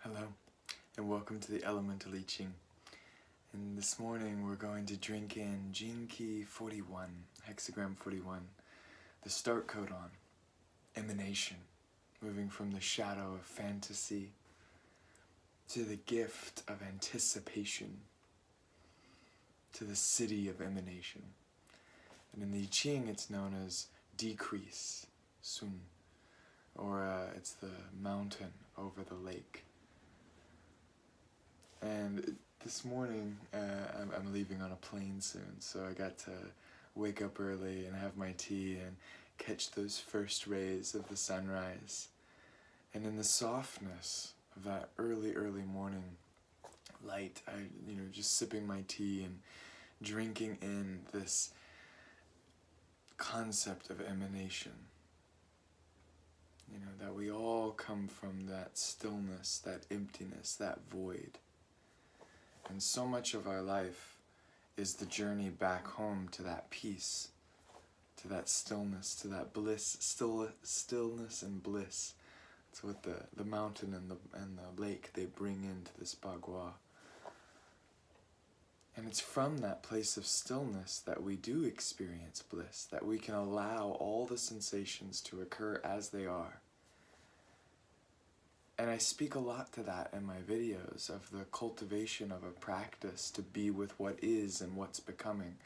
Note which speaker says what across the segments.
Speaker 1: Hello, and welcome to the Elemental I Ching. And this morning we're going to drink in GK41, hexagram 41, the start codon, emanation, moving from the shadow of fantasy to the gift of anticipation, to the city of emanation. And in the I Ching it's known as decrease, sun, or it's the mountain over the lake. And this morning, I'm leaving on a plane soon, so I got to wake up early and have my tea and catch those first rays of the sunrise. And in the softness of that early morning light, just sipping my tea and drinking in this concept of emanation. That we all come from that stillness, that emptiness, that void. And so much of our life is the journey back home to that peace, to that stillness, to that bliss, stillness and bliss. It's what the mountain and the lake, they bring into this bagua. And it's from that place of stillness that we do experience bliss, that we can allow all the sensations to occur as they are. And I speak a lot to that in my videos, of the cultivation of a practice to be with what is and what's becoming,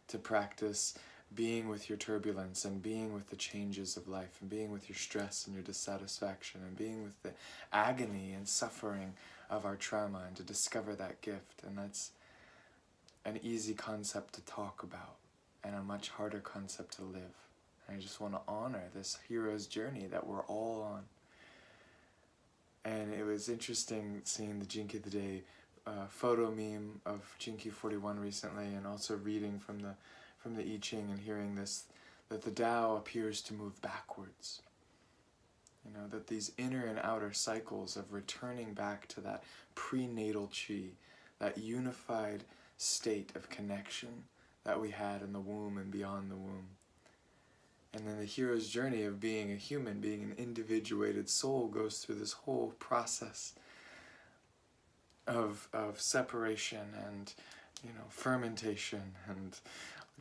Speaker 1: to practice being with your turbulence and being with the changes of life and being with your stress and your dissatisfaction and being with the agony and suffering of our trauma, and to discover that gift. And that's an easy concept to talk about and a much harder concept to live. And I just want to honor this hero's journey that we're all on. And it was interesting seeing the Jinky of the Day photo meme of GK41 recently, and also reading from the I Ching and hearing this, that the Tao appears to move backwards. That these inner and outer cycles of returning back to that prenatal chi, that unified state of connection that we had in the womb and beyond the womb. And then the hero's journey of being a human, being an individuated soul, goes through this whole process of separation and fermentation and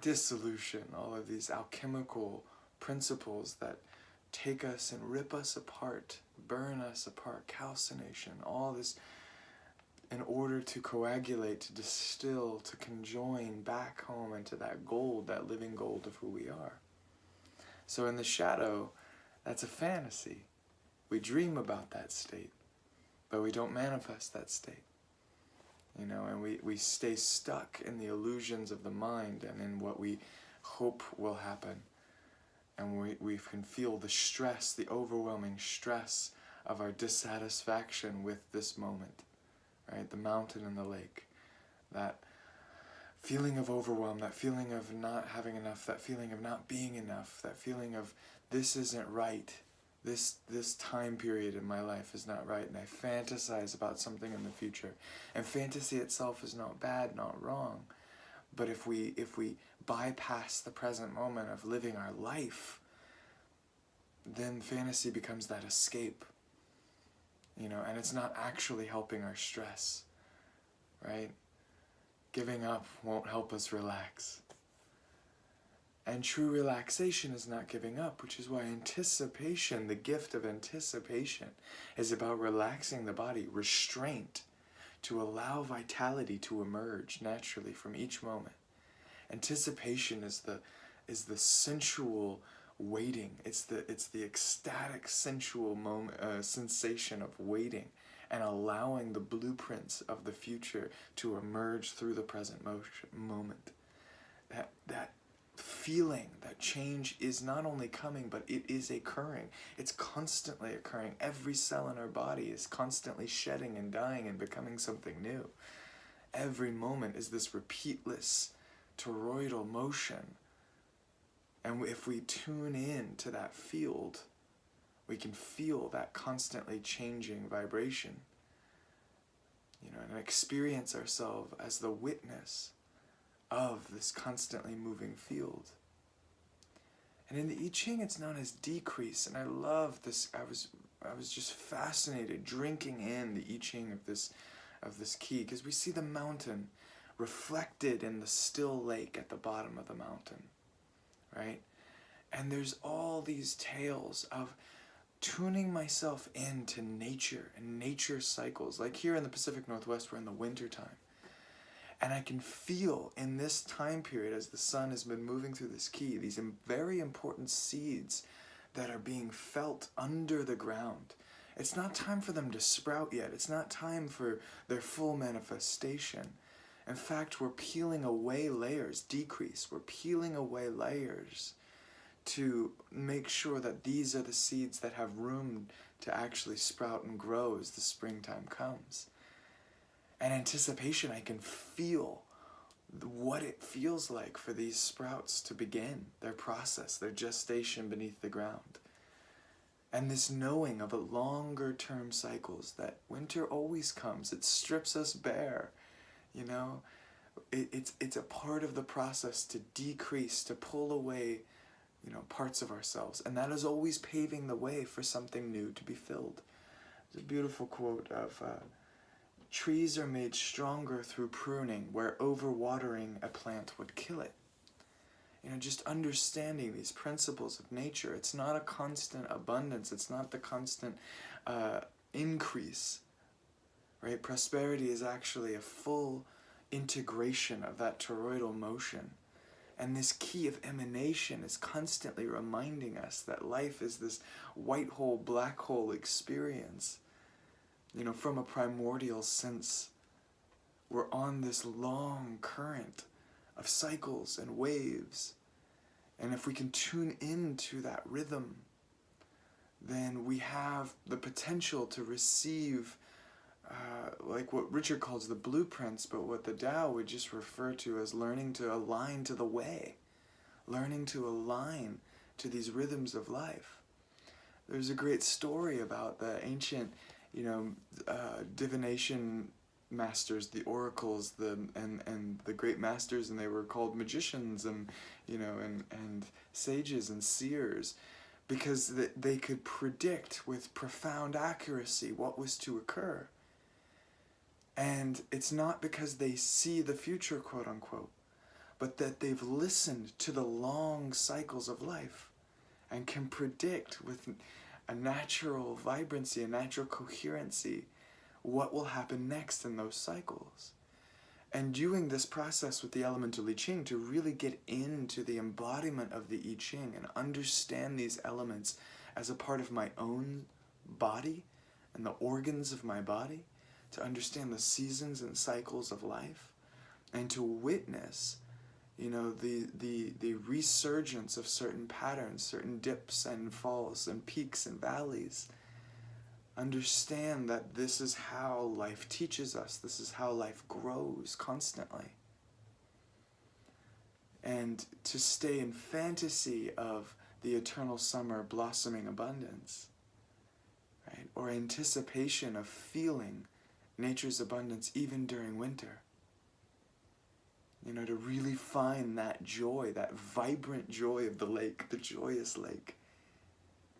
Speaker 1: dissolution, all of these alchemical principles that take us and rip us apart, burn us apart, calcination, all this in order to coagulate, to distill, to conjoin back home into that gold, that living gold of who we are. So in the shadow, that's a fantasy. We dream about that state, but we don't manifest that state. And we stay stuck in the illusions of the mind and in what we hope will happen. And we can feel the stress, the overwhelming stress of our dissatisfaction with this moment, right? The mountain and the lake, that feeling of overwhelm, that feeling of not having enough, that feeling of not being enough, that feeling of this isn't right, this time period in my life is not right, and I fantasize about something in the future. And fantasy itself is not bad, not wrong, but if we bypass the present moment of living our life, then fantasy becomes that escape, and it's not actually helping our stress, right? Giving up won't help us relax. And true relaxation is not giving up, which is why anticipation, the gift of anticipation, is about relaxing the body, restraint, to allow vitality to emerge naturally from each moment. Anticipation is the sensual waiting. It's the ecstatic sensual moment, sensation of waiting, and allowing the blueprints of the future to emerge through the present moment. That feeling, that change is not only coming, but it is occurring. It's constantly occurring. Every cell in our body is constantly shedding and dying and becoming something new. Every moment is this repeatless, toroidal motion. And if we tune in to that field, we can feel that constantly changing vibration, and experience ourselves as the witness of this constantly moving field. And in the I Ching, it's known as decrease, and I love this. I was I was just fascinated, drinking in the I Ching of this key, because we see the mountain reflected in the still lake at the bottom of the mountain, right? And there's all these tales of tuning myself into nature and nature cycles. Like here in the Pacific Northwest, we're in the winter time. And I can feel in this time period, as the sun has been moving through this key, these very important seeds that are being felt under the ground. It's not time for them to sprout yet. It's not time for their full manifestation. In fact, we're peeling away layers, decrease. We're peeling away layers to make sure that these are the seeds that have room to actually sprout and grow as the springtime comes. And anticipation, I can feel what it feels like for these sprouts to begin their process, their gestation beneath the ground. And this knowing of a longer term cycles, that winter always comes. It strips us bare, you know. It's a part of the process to decrease, to pull away, you know, parts of ourselves. And that is always paving the way for something new to be filled. There's a beautiful quote of, trees are made stronger through pruning, where overwatering a plant would kill it. You know, just understanding these principles of nature. It's not a constant abundance. It's not the constant increase, right? Prosperity is actually a full integration of that toroidal motion. And this key of emanation is constantly reminding us that life is this white hole, black hole experience. You know, from a primordial sense, we're on this long current of cycles and waves. And if we can tune into that rhythm, then we have the potential to receive like what Richard calls the blueprints, but what the Tao would just refer to as learning to align to the way, learning to align to these rhythms of life. There's a great story about the ancient, you know, divination masters, the oracles, and the great masters, and they were called magicians, and you know, and sages and seers, because they could predict with profound accuracy what was to occur. And it's not because they see the future, quote unquote, but that they've listened to the long cycles of life and can predict with a natural vibrancy, a natural coherency, what will happen next in those cycles. And doing this process with the elemental I Ching to really get into the embodiment of the I Ching and understand these elements as a part of my own body and the organs of my body, to understand the seasons and cycles of life, and to witness, you know, the resurgence of certain patterns, certain dips and falls and peaks and valleys. Understand that this is how life teaches us. This is how life grows constantly. And to stay in fantasy of the eternal summer blossoming abundance, right? Or anticipation of feeling nature's abundance even during winter. You know, to really find that joy, that vibrant joy of the lake, the joyous lake,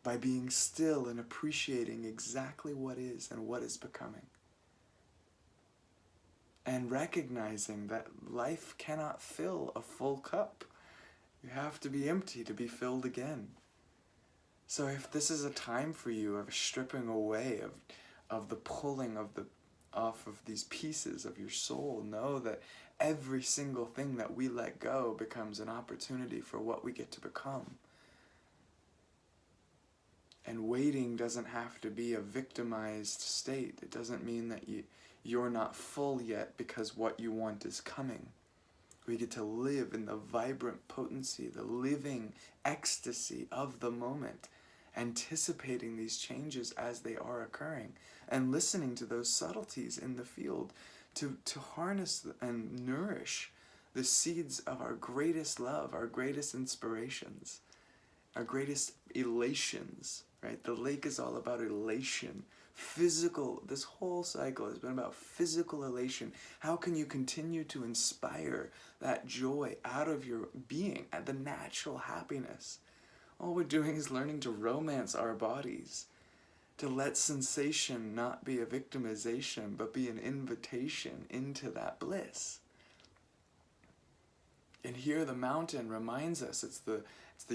Speaker 1: by being still and appreciating exactly what is and what is becoming. And recognizing that life cannot fill a full cup. You have to be empty to be filled again. So if this is a time for you of stripping away, of the pulling off of these pieces of your soul, know that every single thing that we let go becomes an opportunity for what we get to become. And waiting doesn't have to be a victimized state. It doesn't mean that you're not full yet because what you want is coming. We get to live in the vibrant potency, the living ecstasy of the moment, anticipating these changes as they are occurring, and listening to those subtleties in the field to harness and nourish the seeds of our greatest love, our greatest inspirations, our greatest elations, right? The lake is all about elation. Physical, this whole cycle has been about physical elation. How can you continue to inspire that joy out of your being, at the natural happiness? All we're doing is learning to romance our bodies, To let sensation not be a victimization, but be an invitation into that bliss. And here the mountain reminds us, it's the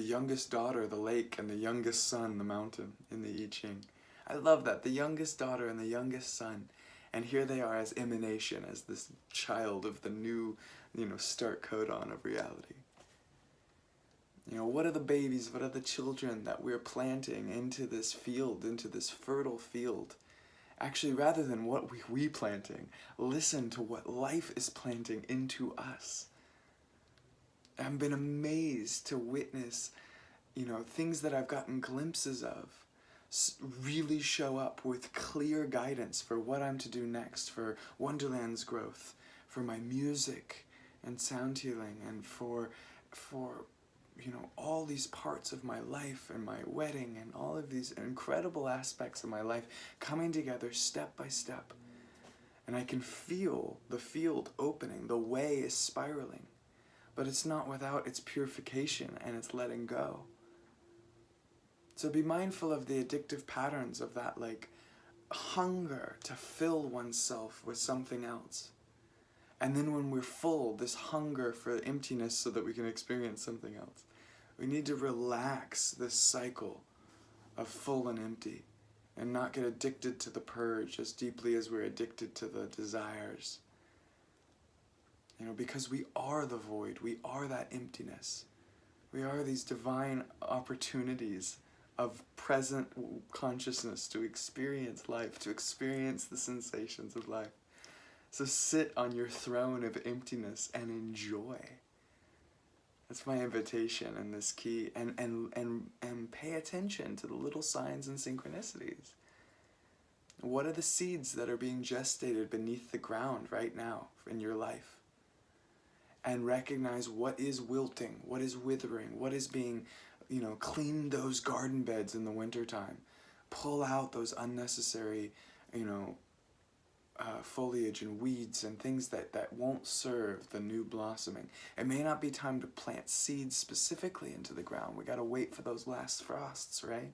Speaker 1: youngest daughter, the lake, and the youngest son, the mountain, in the I Ching. I love that, the youngest daughter and the youngest son. And here they are as emanation, as this child of the new, start codon of reality. What are the babies, what are the children that we're planting into this field, into this fertile field? Actually, rather than what we planting, listen to what life is planting into us. I've been amazed to witness, things that I've gotten glimpses of really show up with clear guidance for what I'm to do next, for Wonderland's growth, for my music and sound healing, and for all these parts of my life and my wedding and all of these incredible aspects of my life coming together step by step. And I can feel the field opening, the way is spiraling. But it's not without its purification and its letting go. So be mindful of the addictive patterns of that, hunger to fill oneself with something else. And then when we're full, this hunger for emptiness so that we can experience something else. We need to relax this cycle of full and empty and not get addicted to the purge as deeply as we're addicted to the desires. Because we are the void, we are that emptiness. We are these divine opportunities of present consciousness to experience life, to experience the sensations of life. So sit on your throne of emptiness and enjoy. That's my invitation and this key. And pay attention to the little signs and synchronicities. What are the seeds that are being gestated beneath the ground right now in your life? And recognize what is wilting, what is withering, what is being, clean those garden beds in the wintertime. Pull out those unnecessary, foliage and weeds and things that won't serve the new blossoming. It may not be time to plant seeds specifically into the ground. We got to wait for those last frosts, right?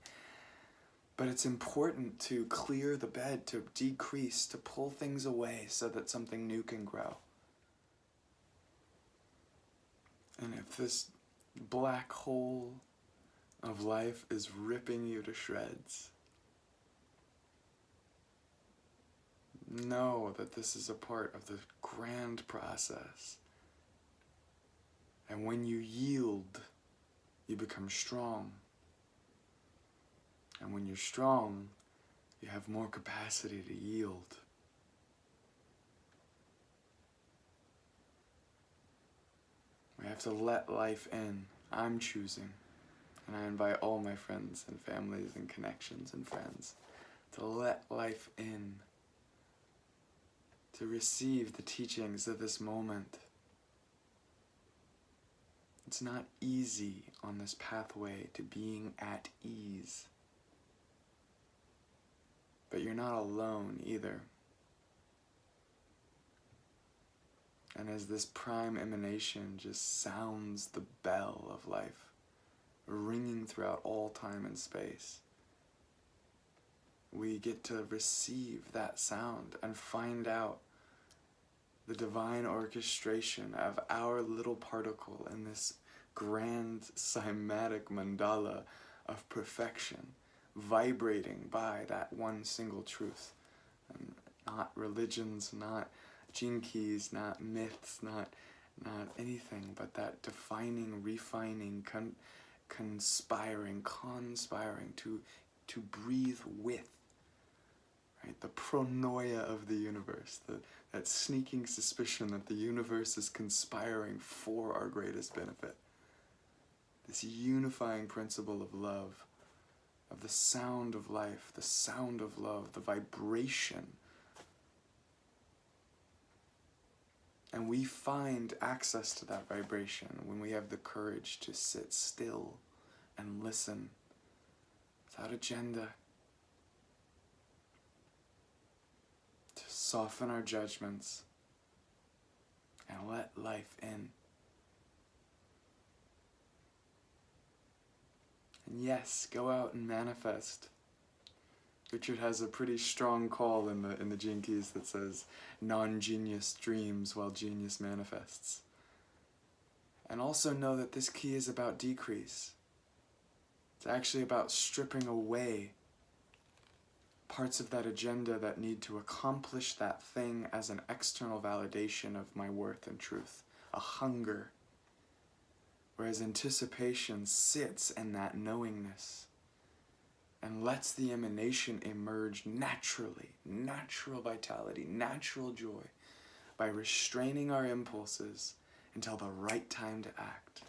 Speaker 1: But it's important to clear the bed, to decrease, to pull things away so that something new can grow. And if this black hole of life is ripping you to shreds, know that this is a part of the grand process. And when you yield, you become strong. And when you're strong, you have more capacity to yield. We have to let life in. I'm choosing. And I invite all my friends and families and connections and friends to let life in, to receive the teachings of this moment. It's not easy on this pathway to being at ease. But you're not alone either. And as this prime emanation just sounds the bell of life, ringing throughout all time and space, we get to receive that sound and find out the divine orchestration of our little particle in this grand cymatic mandala of perfection, vibrating by that one single truth. And not religions, not gene keys, not myths, not anything, but that defining, refining, conspiring to breathe with, right? The pronoia of the universe, that sneaking suspicion that the universe is conspiring for our greatest benefit. This unifying principle of love, of the sound of life, the sound of love, the vibration. And we find access to that vibration when we have the courage to sit still and listen without agenda, to soften our judgments and let life in. And yes, go out and manifest. Richard has a pretty strong call in the Gene Keys that says, non-genius dreams while genius manifests. And also know that this key is about decrease. It's actually about stripping away parts of that agenda that need to accomplish that thing as an external validation of my worth and truth, a hunger. Whereas anticipation sits in that knowingness and lets the emanation emerge naturally, natural vitality, natural joy, by restraining our impulses until the right time to act.